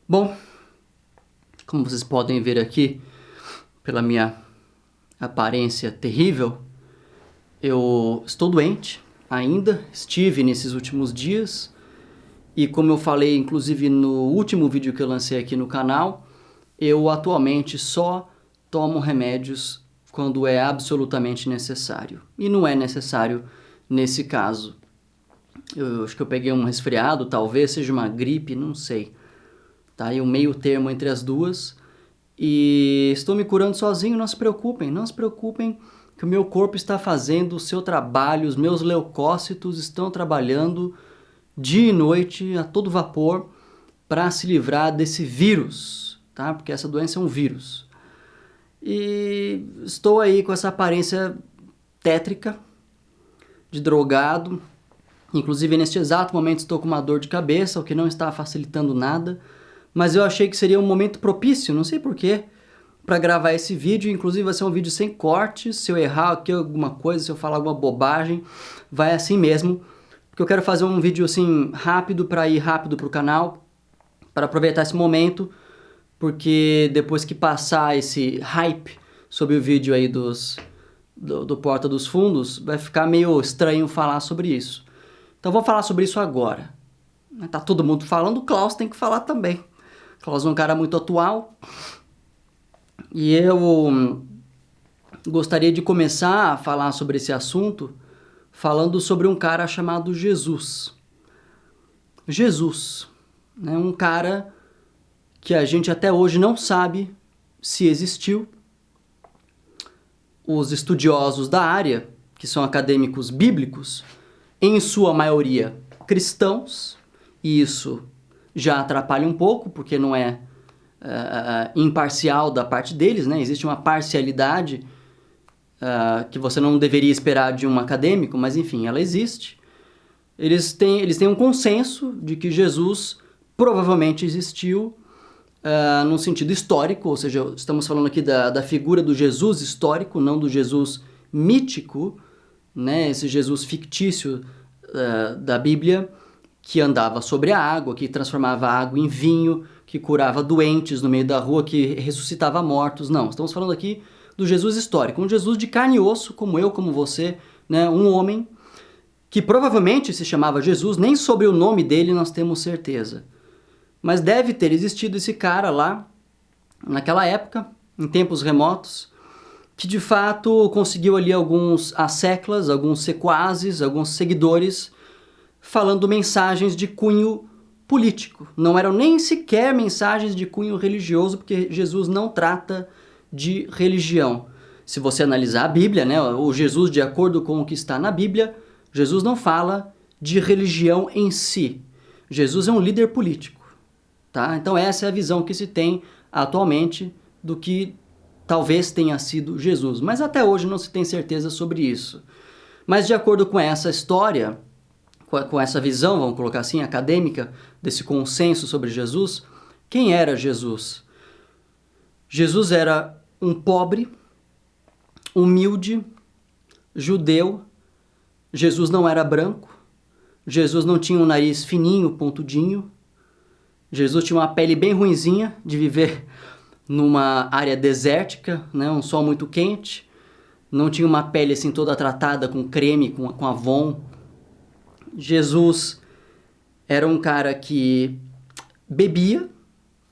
Bom, como vocês podem ver aqui, pela minha aparência terrível, eu estou doente ainda, estive nesses últimos dias, e como eu falei inclusive no último vídeo que eu lancei aqui no canal, eu atualmente só tomo remédios quando é absolutamente necessário. E não é necessário nesse caso. Eu acho que eu peguei um resfriado, talvez seja uma gripe, não sei. Tá aí um meio termo entre as duas. E estou me curando sozinho, não se preocupem que o meu corpo está fazendo o seu trabalho, os meus leucócitos estão trabalhando dia e noite a todo vapor para se livrar desse vírus, tá? Porque essa doença é um vírus. E estou aí com essa aparência tétrica, de drogado. Inclusive, neste exato momento estou com uma dor de cabeça, o que não está facilitando nada. Mas eu achei que seria um momento propício, não sei porquê, para gravar esse vídeo. Inclusive vai ser um vídeo sem cortes. Se eu errar aqui alguma coisa, se eu falar alguma bobagem, vai assim mesmo. Porque eu quero fazer um vídeo assim rápido para ir rápido pro canal, para aproveitar esse momento, porque depois que passar esse hype sobre o vídeo aí do Porta dos Fundos, vai ficar meio estranho falar sobre isso. Então vou falar sobre isso agora. Tá todo mundo falando, o Klaus tem que falar também. O Klaus é um cara muito atual. E eu gostaria de começar a falar sobre esse assunto falando sobre um cara chamado Jesus. Jesus, né? Um cara que a gente até hoje não sabe se existiu. Os estudiosos da área, que são acadêmicos bíblicos, em sua maioria cristãos, e isso já atrapalha um pouco, porque não é imparcial da parte deles, né? Existe uma parcialidade que você não deveria esperar de um acadêmico, mas enfim, ela existe. Eles têm um consenso de que Jesus provavelmente existiu num sentido histórico, ou seja, estamos falando aqui da figura do Jesus histórico, não do Jesus mítico, né? Esse Jesus fictício da Bíblia, que andava sobre a água, que transformava a água em vinho, que curava doentes no meio da rua, que ressuscitava mortos. Não, estamos falando aqui do Jesus histórico, um Jesus de carne e osso, como eu, como você, né? Um homem que provavelmente se chamava Jesus, nem sobre o nome dele nós temos certeza. Mas deve ter existido esse cara lá, naquela época, em tempos remotos, que de fato conseguiu ali alguns asseclas, alguns sequazes, alguns seguidores, falando mensagens de cunho político. Não eram nem sequer mensagens de cunho religioso, porque Jesus não trata de religião. Se você analisar a Bíblia, né, o Jesus, de acordo com o que está na Bíblia, Jesus não fala de religião em si. Jesus é um líder político. Tá? Então essa é a visão que se tem atualmente do que talvez tenha sido Jesus. Mas até hoje não se tem certeza sobre isso. Mas de acordo com essa história, com essa visão, vamos colocar assim, acadêmica, desse consenso sobre Jesus, quem era Jesus? Jesus era um pobre, humilde, judeu. Jesus não era branco. Jesus não tinha um nariz fininho, pontudinho. Jesus tinha uma pele bem ruinzinha de viver numa área desértica, né? Um sol muito quente. Não tinha uma pele assim toda tratada com creme, com Avon. Jesus era um cara que bebia,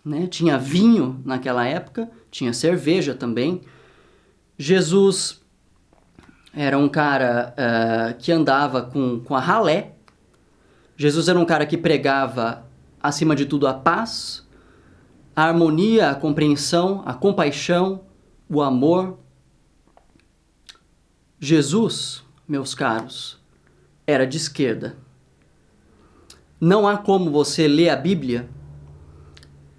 né? Tinha vinho naquela época, tinha cerveja também. Jesus era um cara que andava com a ralé. Jesus era um cara que pregava, acima de tudo, a paz, a harmonia, a compreensão, a compaixão, o amor. Jesus, meus caros, era de esquerda. Não há como você ler a Bíblia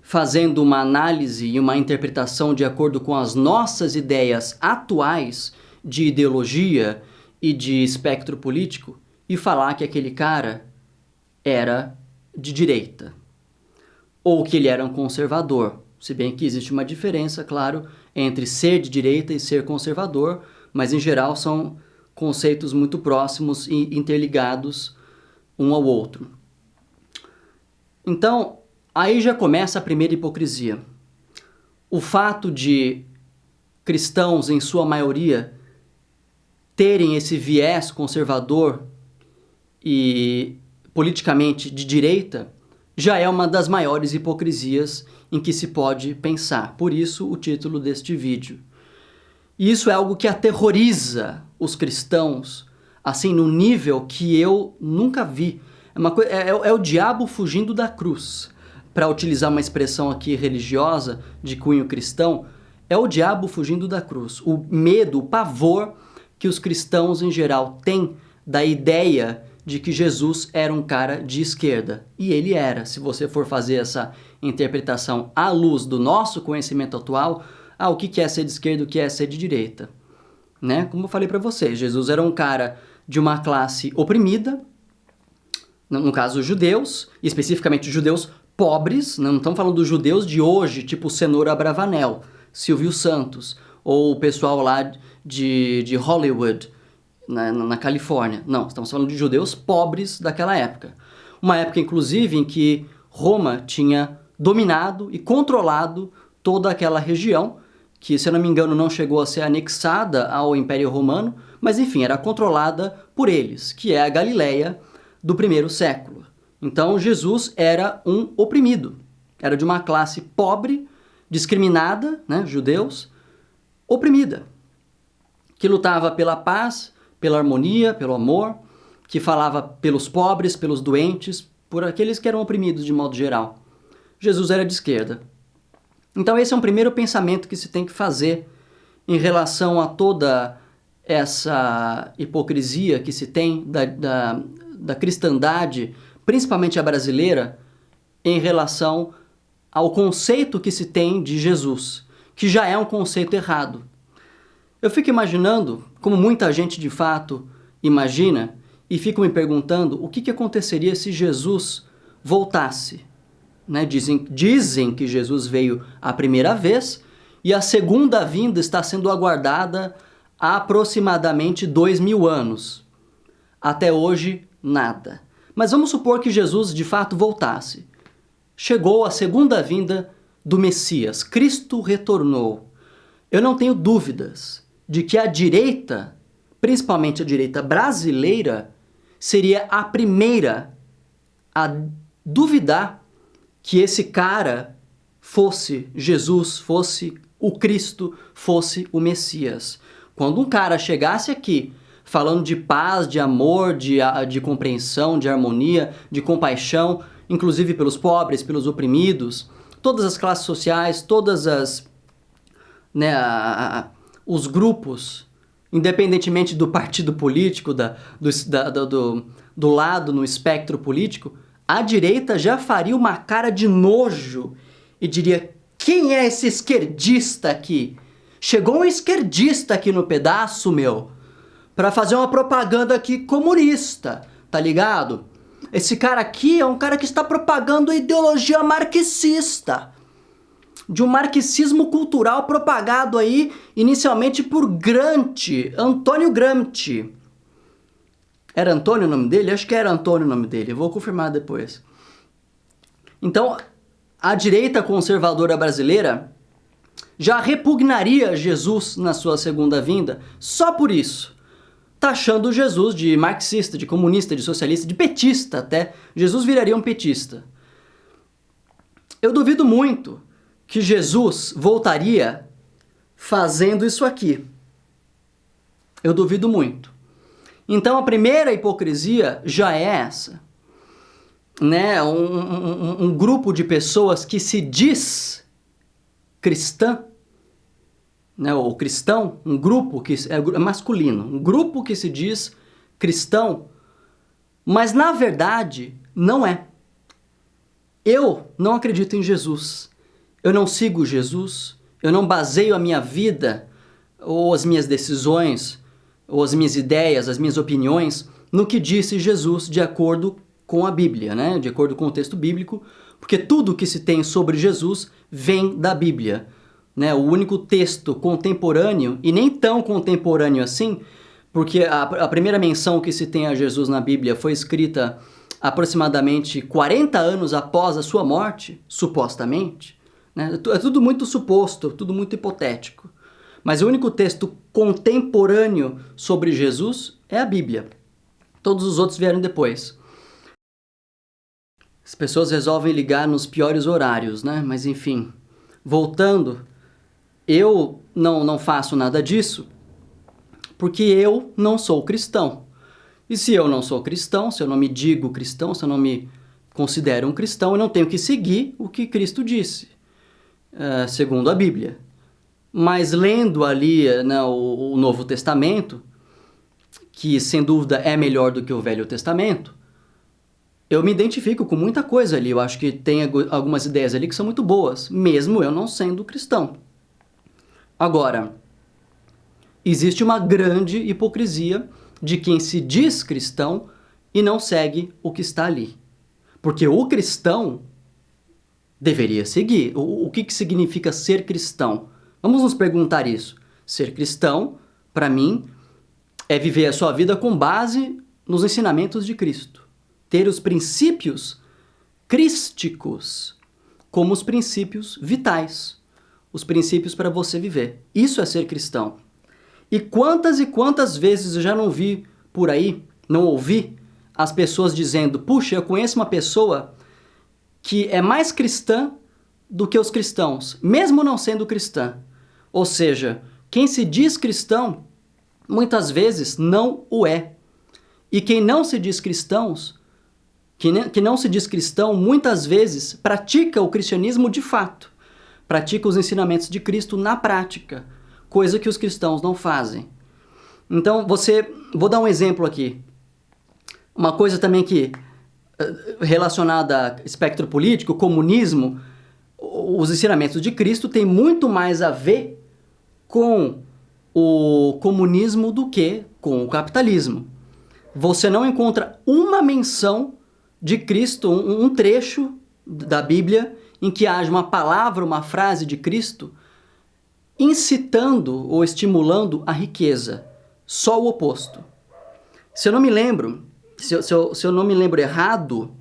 fazendo uma análise e uma interpretação de acordo com as nossas ideias atuais de ideologia e de espectro político e falar que aquele cara era de direita, ou que ele era um conservador, se bem que existe uma diferença, claro, entre ser de direita e ser conservador, mas em geral são conceitos muito próximos e interligados um ao outro. Então, aí já começa a primeira hipocrisia. O fato de cristãos, em sua maioria, terem esse viés conservador e politicamente de direita, já é uma das maiores hipocrisias em que se pode pensar. Por isso, o título deste vídeo. E isso é algo que aterroriza os cristãos, assim, no nível que eu nunca vi. É o diabo fugindo da cruz. Para utilizar uma expressão aqui religiosa, de cunho cristão, é o diabo fugindo da cruz. O medo, o pavor que os cristãos em geral têm da ideia de que Jesus era um cara de esquerda. E ele era. Se você for fazer essa interpretação à luz do nosso conhecimento atual, o que é ser de esquerda, o que é ser de direita. Né? Como eu falei para vocês, Jesus era um cara de uma classe oprimida, no caso os judeus, e especificamente os judeus pobres, não estamos falando dos judeus de hoje, tipo Cenoura Abravanel, Silvio Santos, ou o pessoal lá de Hollywood, na Califórnia. Não, estamos falando de judeus pobres daquela época. Uma época, inclusive, em que Roma tinha dominado e controlado toda aquela região, que, se eu não me engano, não chegou a ser anexada ao Império Romano, mas, enfim, era controlada por eles, que é a Galileia do primeiro século. Então, Jesus era um oprimido, era de uma classe pobre, discriminada, né, judeus, oprimida, que lutava pela paz, pela harmonia, pelo amor, que falava pelos pobres, pelos doentes, por aqueles que eram oprimidos de modo geral. Jesus era de esquerda. Então esse é um primeiro pensamento que se tem que fazer em relação a toda essa hipocrisia que se tem da cristandade, principalmente a brasileira, em relação ao conceito que se tem de Jesus, que já é um conceito errado. Eu fico imaginando, como muita gente de fato imagina, e fico me perguntando o que aconteceria se Jesus voltasse. Né? Dizem que Jesus veio a primeira vez e a segunda vinda está sendo aguardada há aproximadamente 2000 anos. Até hoje, nada. Mas vamos supor que Jesus de fato voltasse. Chegou a segunda vinda do Messias. Cristo retornou. Eu não tenho dúvidas de que a direita, principalmente a direita brasileira, seria a primeira a duvidar que esse cara fosse Jesus, fosse o Cristo, fosse o Messias. Quando um cara chegasse aqui falando de paz, de amor, de compreensão, de harmonia, de compaixão, inclusive pelos pobres, pelos oprimidos, todas as classes sociais, todas as, né, os grupos, independentemente do partido político, do lado no espectro político, a direita já faria uma cara de nojo e diria: quem é esse esquerdista aqui? Chegou um esquerdista aqui no pedaço, meu, pra fazer uma propaganda aqui comunista, tá ligado? Esse cara aqui é um cara que está propagando a ideologia marxista, de um marxismo cultural propagado aí inicialmente por Gramsci, Antônio Gramsci. Era Antônio o nome dele? Acho que era Antônio o nome dele, eu vou confirmar depois. Então, a direita conservadora brasileira já repugnaria Jesus na sua segunda vinda só por isso, taxando Jesus de marxista, de comunista, de socialista, de petista até. Jesus viraria um petista. Eu duvido muito que Jesus voltaria fazendo isso aqui. Eu duvido muito. Então a primeira hipocrisia já é essa. Né? Um grupo de pessoas que se diz cristã, né? Ou cristão, um grupo que é masculino, um grupo que se diz cristão, mas na verdade não é. Eu não acredito em Jesus. Eu não sigo Jesus, eu não baseio a minha vida, ou as minhas decisões, ou as minhas ideias, as minhas opiniões, no que disse Jesus de acordo com a Bíblia, né? De acordo com o texto bíblico, porque tudo que se tem sobre Jesus vem da Bíblia. Né? O único texto contemporâneo, e nem tão contemporâneo assim, porque a primeira menção que se tem a Jesus na Bíblia foi escrita aproximadamente 40 anos após a sua morte, supostamente, né? É tudo muito suposto, tudo muito hipotético. Mas o único texto contemporâneo sobre Jesus é a Bíblia. Todos os outros vieram depois. As pessoas resolvem ligar nos piores horários, né? Mas enfim, voltando, eu não faço nada disso porque eu não sou cristão. E se eu não sou cristão, se eu não me digo cristão, se eu não me considero um cristão, eu não tenho que seguir o que Cristo disse, segundo a Bíblia. Mas lendo ali, né, o Novo Testamento, que sem dúvida é melhor do que o Velho Testamento, eu me identifico com muita coisa ali. Eu acho que tem algumas ideias ali que são muito boas, mesmo eu não sendo cristão. Agora, existe uma grande hipocrisia de quem se diz cristão e não segue o que está ali. Porque o cristão deveria seguir. O que significa ser cristão? Vamos nos perguntar isso. Ser cristão, para mim, é viver a sua vida com base nos ensinamentos de Cristo. Ter os princípios crísticos como os princípios vitais. Os princípios para você viver. Isso é ser cristão. E quantas vezes eu já não vi por aí, não ouvi, as pessoas dizendo: puxa, eu conheço uma pessoa que é mais cristã do que os cristãos, mesmo não sendo cristã. Ou seja, quem se diz cristão, muitas vezes não o é. E quem não se diz cristãos, que não se diz cristão, muitas vezes pratica o cristianismo de fato. Pratica os ensinamentos de Cristo na prática, coisa que os cristãos não fazem. Então, vou dar um exemplo aqui. Uma coisa também que, relacionada a espectro político, comunismo, os ensinamentos de Cristo têm muito mais a ver com o comunismo do que com o capitalismo. Você não encontra uma menção de Cristo, um trecho da Bíblia, em que haja uma palavra, uma frase de Cristo incitando ou estimulando a riqueza. Só o oposto. Se eu não me lembro, se eu não me lembro errado,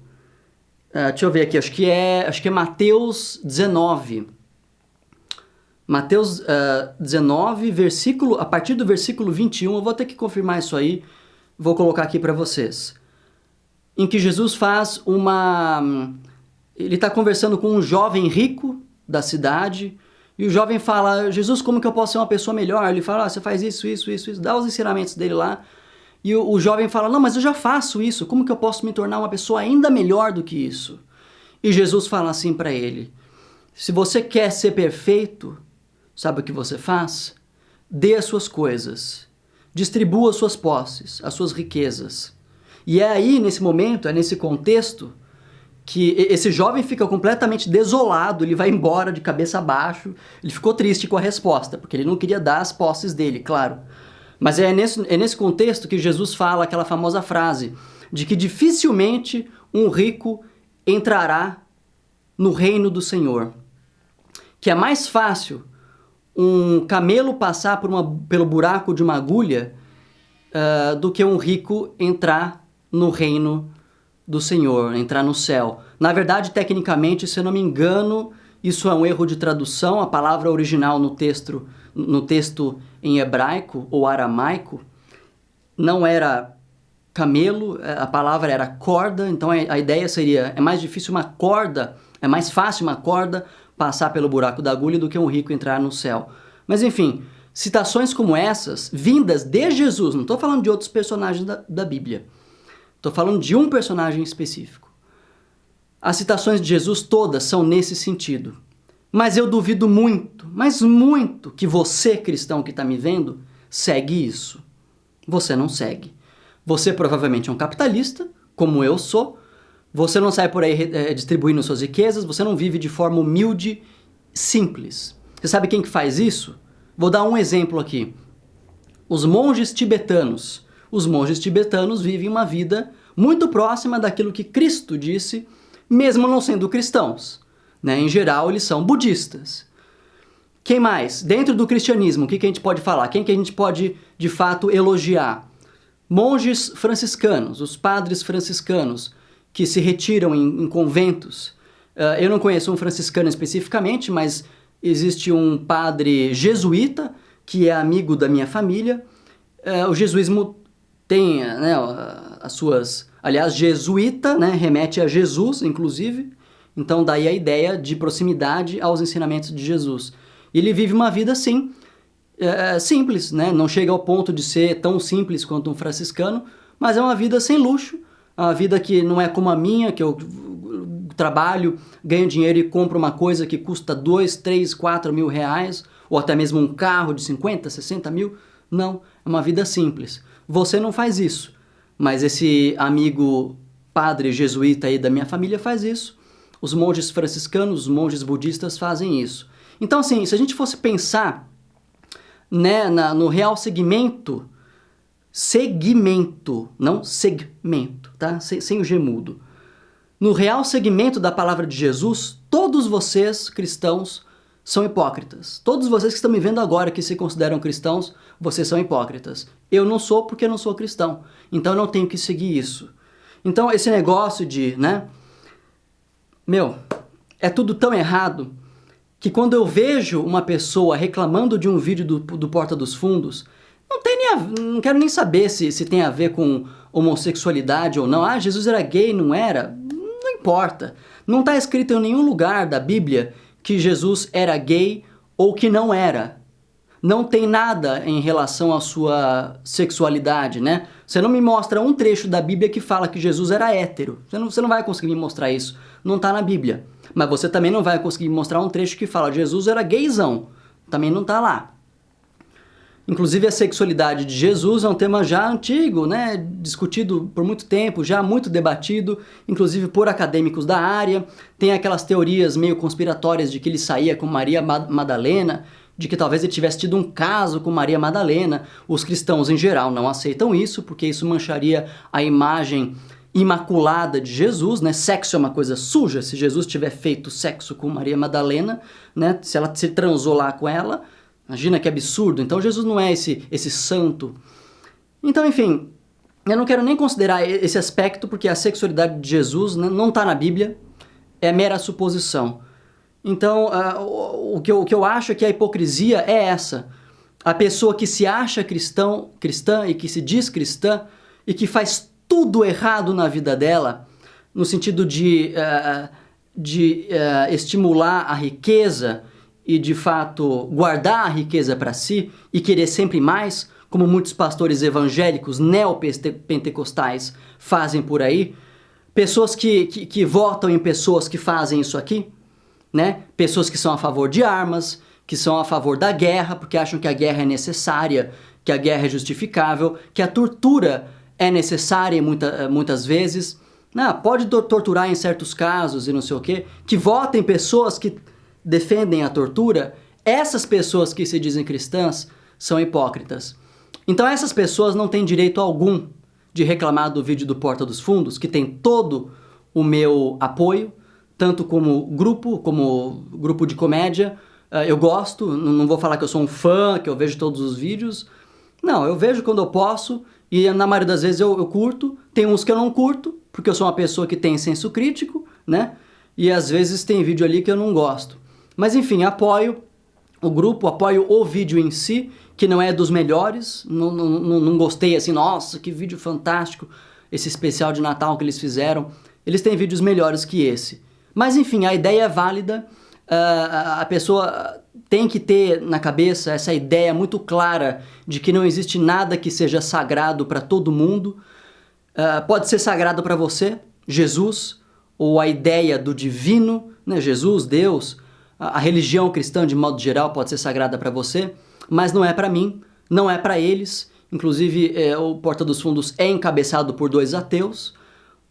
deixa eu ver aqui, acho que é Mateus 19. Mateus 19, a partir do versículo 21, eu vou ter que confirmar isso aí, vou colocar aqui para vocês. Em que Jesus faz ele está conversando com um jovem rico da cidade, e o jovem fala: Jesus, como que eu posso ser uma pessoa melhor? Ele fala: você faz isso, dá os ensinamentos dele lá. E o jovem fala: não, mas eu já faço isso, como que eu posso me tornar uma pessoa ainda melhor do que isso? E Jesus fala assim para ele: se você quer ser perfeito, sabe o que você faz? Dê as suas coisas, distribua as suas posses, as suas riquezas. E é aí, nesse momento, é nesse contexto, que esse jovem fica completamente desolado, ele vai embora de cabeça abaixo, ele ficou triste com a resposta, porque ele não queria dar as posses dele, claro. Mas é nesse contexto que Jesus fala aquela famosa frase de que dificilmente um rico entrará no reino do Senhor. Que é mais fácil um camelo passar pelo buraco de uma agulha do que um rico entrar no reino do Senhor, entrar no céu. Na verdade, tecnicamente, se eu não me engano, isso é um erro de tradução. A palavra original no texto em hebraico ou aramaico não era camelo, a palavra era corda. Então a ideia seria: é mais fácil uma corda passar pelo buraco da agulha do que um rico entrar no céu. Mas enfim, citações como essas, vindas de Jesus, não estou falando de outros personagens da Bíblia, estou falando de um personagem específico. As citações de Jesus todas são nesse sentido. Mas eu duvido muito, mas muito, que você, cristão que está me vendo, segue isso. Você não segue. Você provavelmente é um capitalista, como eu sou. Você não sai por aí distribuindo suas riquezas, você não vive de forma humilde, simples. Você sabe quem que faz isso? Vou dar um exemplo aqui. Os monges tibetanos. Os monges tibetanos vivem uma vida muito próxima daquilo que Cristo disse, mesmo não sendo cristãos. Né? Em geral, eles são budistas. Quem mais? Dentro do cristianismo, o que a gente pode falar? Quem que a gente pode, de fato, elogiar? Monges franciscanos, os padres franciscanos, que se retiram em conventos. Eu não conheço um franciscano especificamente, mas existe um padre jesuíta que é amigo da minha família. O jesuísmo tem, né, as suas... Aliás, jesuíta, né, remete a Jesus, inclusive. Então, daí a ideia de proximidade aos ensinamentos de Jesus. Ele vive uma vida, assim, simples, né? Não chega ao ponto de ser tão simples quanto um franciscano, mas é uma vida sem luxo, uma vida que não é como a minha, que eu trabalho, ganho dinheiro e compro uma coisa que custa 2, 3, 4 mil reais, ou até mesmo um carro de 50, 60 mil. Não, é uma vida simples. Você não faz isso, mas esse amigo padre jesuíta aí da minha família faz isso. Os monges franciscanos, os monges budistas fazem isso. Então, assim, se a gente fosse pensar, né, no real segmento, não segmento, tá? Sem o G mudo. No real segmento da palavra de Jesus, todos vocês, cristãos, são hipócritas. Todos vocês que estão me vendo agora que se consideram cristãos, vocês são hipócritas. Eu não sou porque eu não sou cristão. Então eu não tenho que seguir isso. Então esse negócio de, né? É tudo tão errado que quando eu vejo uma pessoa reclamando de um vídeo do Porta dos Fundos, não quero nem saber se tem a ver com homossexualidade ou não. Jesus era gay, não era? Não importa. Não está escrito em nenhum lugar da Bíblia que Jesus era gay ou que não era. Não tem nada em relação à sua sexualidade, né? Você não me mostra um trecho da Bíblia que fala que Jesus era hétero. Você não vai conseguir me mostrar isso. Não está na Bíblia. Mas você também não vai conseguir me mostrar um trecho que fala que Jesus era gaysão. Também não está lá. Inclusive a sexualidade de Jesus é um tema já antigo, né? Discutido por muito tempo, já muito debatido, inclusive por acadêmicos da área. Tem aquelas teorias meio conspiratórias de que ele saía com Maria Madalena, de que talvez ele tivesse tido um caso com Maria Madalena. Os cristãos em geral não aceitam isso, porque isso mancharia a imagem imaculada de Jesus, né? Sexo é uma coisa suja. Se Jesus tiver feito sexo com Maria Madalena, né? Se ela se transou lá com ela, imagina que absurdo. Então Jesus não é esse santo. Então, enfim, eu não quero nem considerar esse aspecto, porque a sexualidade de Jesus, né, não está na Bíblia, é mera suposição. Então, o que eu acho é que a hipocrisia é essa. A pessoa que se acha cristã e que se diz cristã e que faz tudo errado na vida dela, no sentido de estimular a riqueza e, de fato, guardar a riqueza para si e querer sempre mais, como muitos pastores evangélicos neopentecostais fazem por aí. Pessoas que votam em pessoas que fazem isso aqui, né? Pessoas que são a favor de armas, que são a favor da guerra, porque acham que a guerra é necessária, que a guerra é justificável, que a tortura é necessária muitas vezes. Não, pode torturar em certos casos e não sei o quê. Que votem em pessoas que defendem a tortura. Essas pessoas que se dizem cristãs são hipócritas. Então essas pessoas não têm direito algum de reclamar do vídeo do Porta dos Fundos, que tem todo o meu apoio, tanto como grupo de comédia. Eu gosto, não vou falar que eu sou um fã, que eu vejo todos os vídeos. Não, eu vejo quando eu posso e na maioria das vezes eu curto. Tem uns que eu não curto, porque eu sou uma pessoa que tem senso crítico, né? E às vezes tem vídeo ali que eu não gosto. Mas enfim, apoio o grupo, apoio o vídeo em si, que não é dos melhores. Não gostei assim, nossa, que vídeo fantástico, esse especial de Natal que eles fizeram. Eles têm vídeos melhores que esse. Mas enfim, a ideia é válida, a pessoa tem que ter na cabeça essa ideia muito clara de que não existe nada que seja sagrado para todo mundo. Pode ser sagrado para você, Jesus, ou a ideia do divino, né? Jesus, Deus, a religião cristã de modo geral pode ser sagrada para você, mas não é para mim, não é para eles. Inclusive, o Porta dos Fundos é encabeçado por 2 ateus,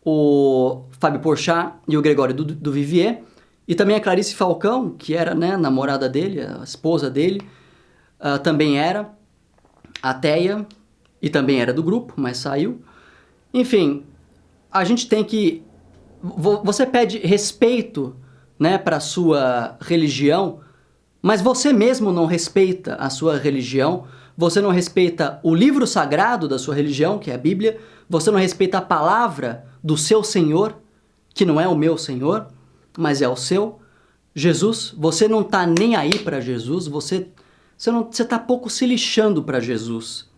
o Fábio Porchat e o Gregório do Vivier, e também a Clarice Falcão, que era, né, namorada dele, a esposa dele, também era ateia e também era do grupo, mas saiu. Enfim, a gente tem que... Você pede respeito, né, para a sua religião, mas você mesmo não respeita a sua religião, você não respeita o livro sagrado da sua religião, que é a Bíblia, você não respeita a palavra do seu Senhor, que não é o meu Senhor, mas é o seu. Jesus, você não está nem aí para Jesus, você está pouco se lixando para Jesus,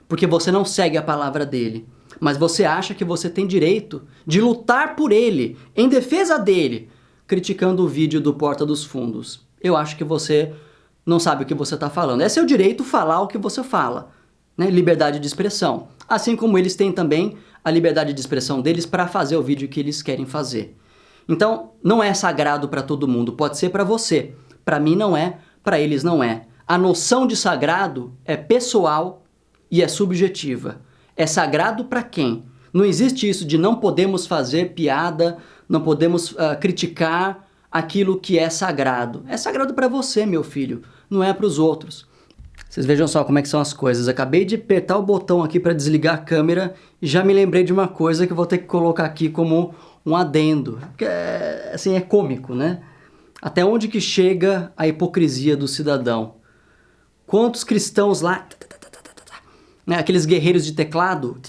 porque você não segue a palavra dele, mas você acha que você tem direito de lutar por ele, em defesa dele, criticando o vídeo do Porta dos Fundos. Eu acho que você não sabe o que você está falando. É seu direito falar o que você fala, né? Liberdade de expressão. Assim como eles têm também a liberdade de expressão deles para fazer o vídeo que eles querem fazer. Então, não é sagrado para todo mundo, pode ser para você. Para mim não é, para eles não é. A noção de sagrado é pessoal e é subjetiva. É sagrado para quem? Não existe isso de não podemos fazer piada, não podemos criticar aquilo que é sagrado. É sagrado para você, meu filho, não é para os outros. Vocês vejam só como é que são as coisas. Acabei de apertar o botão aqui para desligar a câmera e já me lembrei de uma coisa que eu vou ter que colocar aqui como um adendo. Porque assim, é cômico, né? Até onde que chega a hipocrisia do cidadão? Quantos cristãos lá, né, aqueles guerreiros de teclado,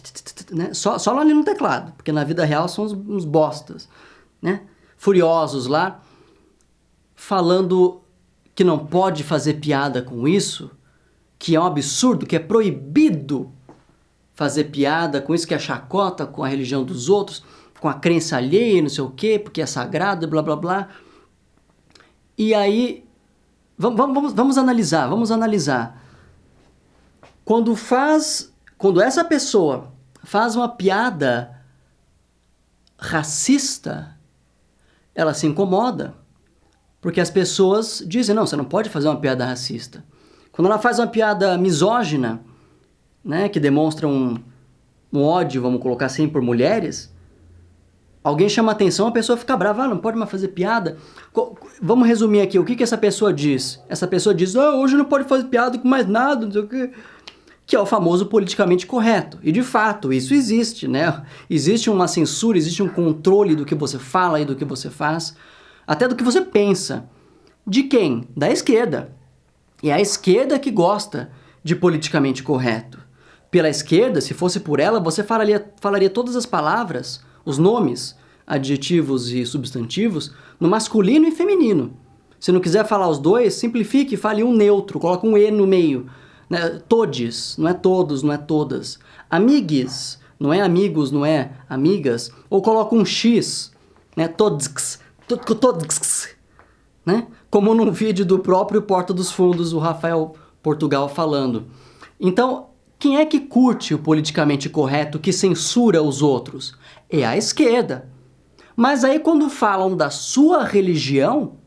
né, só ali no teclado, porque na vida real são uns bostas, né, furiosos lá, falando que não pode fazer piada com isso, que é um absurdo, que é proibido fazer piada com isso, que é chacota com a religião dos outros, com a crença alheia, não sei o quê, porque é sagrado, blá blá blá. E aí, vamos analisar. Quando essa pessoa faz uma piada racista, ela se incomoda, porque as pessoas dizem, não, você não pode fazer uma piada racista. Quando ela faz uma piada misógina, né, que demonstra um ódio, vamos colocar assim, por mulheres, alguém chama atenção, a pessoa fica brava, não pode mais fazer piada. Vamos resumir aqui, o que essa pessoa diz? Essa pessoa diz, hoje não pode fazer piada com mais nada, não sei o quê. Que é o famoso politicamente correto. E de fato, isso existe, né? Existe uma censura, existe um controle do que você fala e do que você faz, até do que você pensa. De quem? Da esquerda. E é a esquerda que gosta de politicamente correto. Pela esquerda, se fosse por ela, você falaria todas as palavras, os nomes, adjetivos e substantivos, no masculino e feminino. Se não quiser falar os dois, simplifique e fale um neutro, coloca um E no meio. Né? Todes, não é todos, não é todas. Amigues, não é amigos, não é amigas. Ou coloca um X, né? Todsks, né? Como num vídeo do próprio Porta dos Fundos, o Rafael Portugal falando. Então, quem é que curte o politicamente correto, que censura os outros? É a esquerda. Mas aí quando falam da sua religião,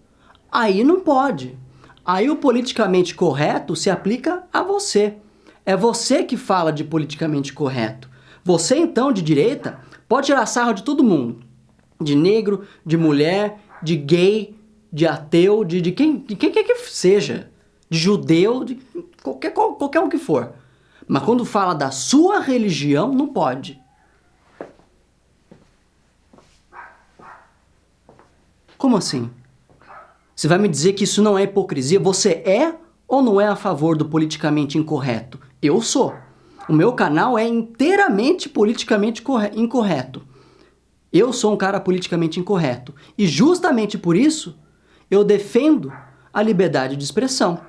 aí não pode. Aí o politicamente correto se aplica a você. É você que fala de politicamente correto. Você, então, de direita, pode tirar sarro de todo mundo. De negro, de mulher, de gay, de ateu, de quem quer que seja. De judeu, de qualquer um que for. Mas quando fala da sua religião, não pode. Como assim? Você vai me dizer que isso não é hipocrisia? Você é ou não é a favor do politicamente incorreto? Eu sou. O meu canal é inteiramente politicamente incorreto. Eu sou um cara politicamente incorreto. E justamente por isso, eu defendo a liberdade de expressão.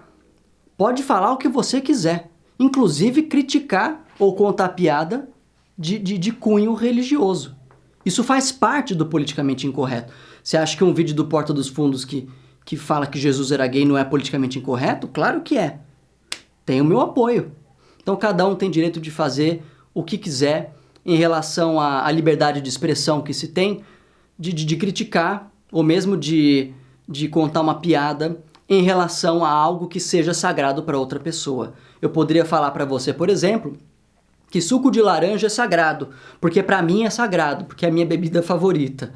Pode falar o que você quiser. Inclusive criticar ou contar piada de cunho religioso. Isso faz parte do politicamente incorreto. Você acha que um vídeo do Porta dos Fundos que fala que Jesus era gay não é politicamente incorreto? Claro que é. Tem o meu apoio. Então cada um tem direito de fazer o que quiser em relação à liberdade de expressão que se tem, de criticar ou mesmo de contar uma piada em relação a algo que seja sagrado para outra pessoa. Eu poderia falar para você, por exemplo, que suco de laranja é sagrado, porque para mim é sagrado, porque é a minha bebida favorita.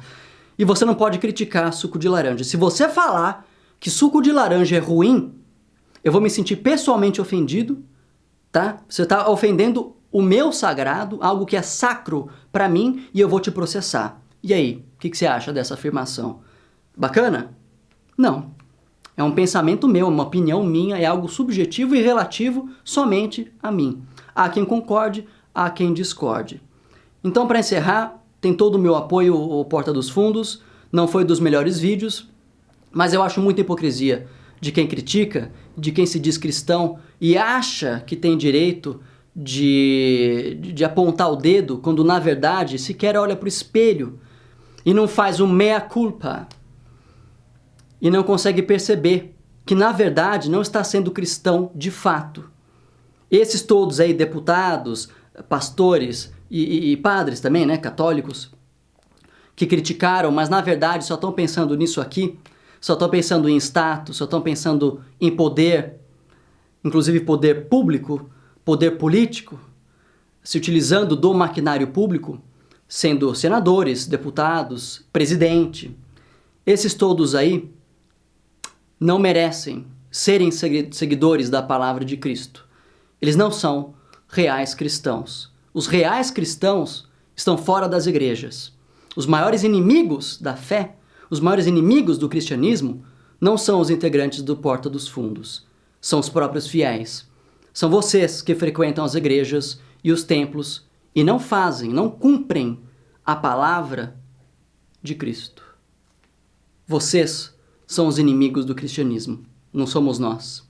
E você não pode criticar suco de laranja. Se você falar que suco de laranja é ruim, eu vou me sentir pessoalmente ofendido, tá? Você está ofendendo o meu sagrado, algo que é sacro para mim, e eu vou te processar. E aí, o que você acha dessa afirmação? Bacana? Não. É um pensamento meu, uma opinião minha, é algo subjetivo e relativo somente a mim. Há quem concorde, há quem discorde. Então, para encerrar, tem todo o meu apoio, o Porta dos Fundos. Não foi dos melhores vídeos, mas eu acho muita hipocrisia de quem critica, de quem se diz cristão e acha que tem direito de apontar o dedo, quando na verdade sequer olha para o espelho e não faz um mea culpa e não consegue perceber que na verdade não está sendo cristão de fato. Esses todos aí, deputados, pastores e padres também, né, católicos, que criticaram, mas na verdade só estão pensando nisso aqui, só estão pensando em status, só estão pensando em poder, inclusive poder público, poder político, se utilizando do maquinário público, sendo senadores, deputados, presidente. Esses todos aí não merecem serem seguidores da palavra de Cristo. Eles não são reais cristãos. Os reais cristãos estão fora das igrejas. Os maiores inimigos da fé, os maiores inimigos do cristianismo, não são os integrantes do Porta dos Fundos, são os próprios fiéis. São vocês que frequentam as igrejas e os templos e não fazem, não cumprem a palavra de Cristo. Vocês são os inimigos do cristianismo, não somos nós.